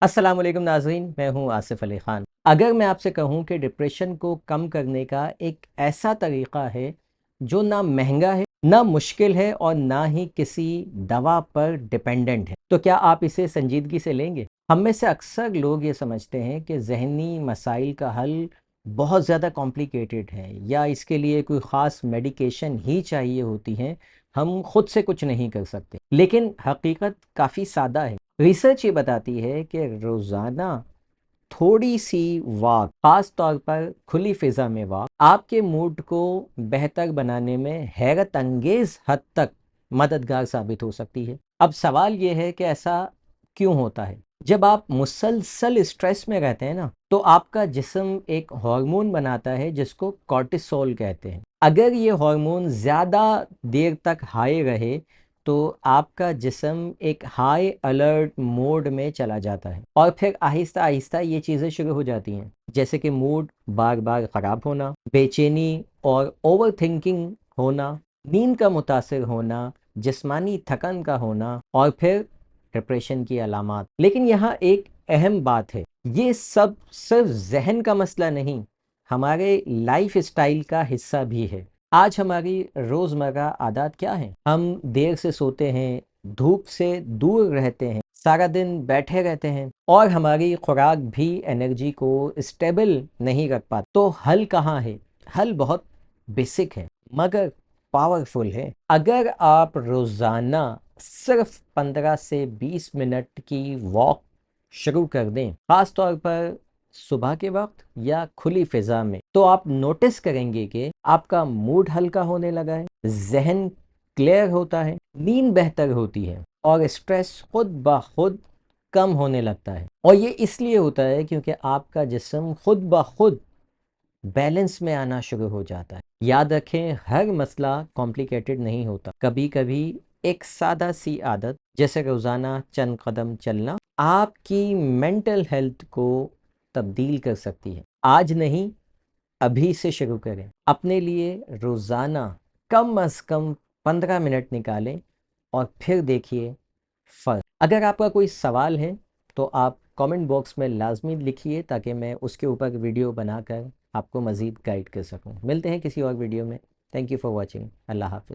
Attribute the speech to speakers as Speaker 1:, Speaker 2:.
Speaker 1: अस्सलाम वालेकुम नाज़रीन, मैं हूँ आसिफ अली ख़ान। अगर मैं आपसे कहूँ कि डिप्रेशन को कम करने का एक ऐसा तरीक़ा है जो ना महंगा है, ना मुश्किल है और ना ही किसी दवा पर डिपेंडेंट है, तो क्या आप इसे संजीदगी से लेंगे? हम में से अक्सर लोग ये समझते हैं कि ज़हनी मसाइल का हल बहुत ज़्यादा कॉम्प्लिकेटेड है या इसके लिए कोई ख़ास मेडिकेशन ही चाहिए होती है, हम खुद से कुछ नहीं कर सकते। लेकिन हकीकत काफ़ी सादा है। रिसर्च ये बताती है कि रोज़ाना थोड़ी सी वॉक, खास तौर पर खुली फिज़ा में वॉक, आपके मूड को बेहतर बनाने में हैरत अंगेज हद तक मददगार साबित हो सकती है। अब सवाल ये है कि ऐसा क्यों होता है? जब आप मुसलसल स्ट्रेस में रहते हैं ना, तो आपका जिस्म एक हार्मोन बनाता है जिसको कॉर्टिसोल कहते हैं। अगर ये हार्मोन ज़्यादा देर तक हाई रहे तो आपका जिस्म एक हाई अलर्ट मोड में चला जाता है और फिर आहिस्ता आहिस्ता ये चीज़ें शुरू हो जाती हैं, जैसे कि मूड बार बार ख़राब होना, बेचैनी और ओवर थिंकिंग होना, नींद का मुतासर होना, जिस्मानी थकन का होना और फिर डिप्रेशन की अलामात। लेकिन यहाँ एक अहम बात है, ये सब सिर्फ जहन का मसला नहीं, हमारे लाइफ स्टाइल का हिस्सा भी है। आज हमारी रोज़मर्रा आदत क्या है? हम देर से सोते हैं, धूप से दूर रहते हैं, सारा दिन बैठे रहते हैं और हमारी खुराक भी एनर्जी को स्टेबल नहीं रख पाती। तो हल कहाँ है? हल बहुत बेसिक है मगर पावरफुल है। अगर आप रोज़ाना सिर्फ 15 से 20 मिनट की वॉक शुरू कर दें, ख़ास तौर पर सुबह के वक्त या खुली फिजा में, तो आप नोटिस करेंगे कि आपका मूड हल्का होने लगा है, जहन क्लियर होता है, नींद बेहतर होती है और स्ट्रेस खुद ब खुद कम होने लगता है। और ये इसलिए होता है क्योंकि आपका जिस्म खुद ब खुद बैलेंस में आना शुरू हो जाता है। याद रखें, हर मसला कॉम्प्लिकेटेड नहीं होता। कभी कभी एक सादा सी आदत जैसे रोज़ाना चंद कदम चलना आपकी मेंटल हेल्थ को तब्दील कर सकती है। आज नहीं, अभी से शुरू करें। अपने लिए रोज़ाना कम अज़ कम 15 मिनट निकालें और फिर देखिए फ़र्क। अगर आपका कोई सवाल है तो आप कमेंट बॉक्स में लाजमी लिखिए ताकि मैं उसके ऊपर वीडियो बनाकर आपको मज़ीद गाइड कर सकूं। मिलते हैं किसी और वीडियो में। Thank you for watching. अल्लाह हाफ़िज़।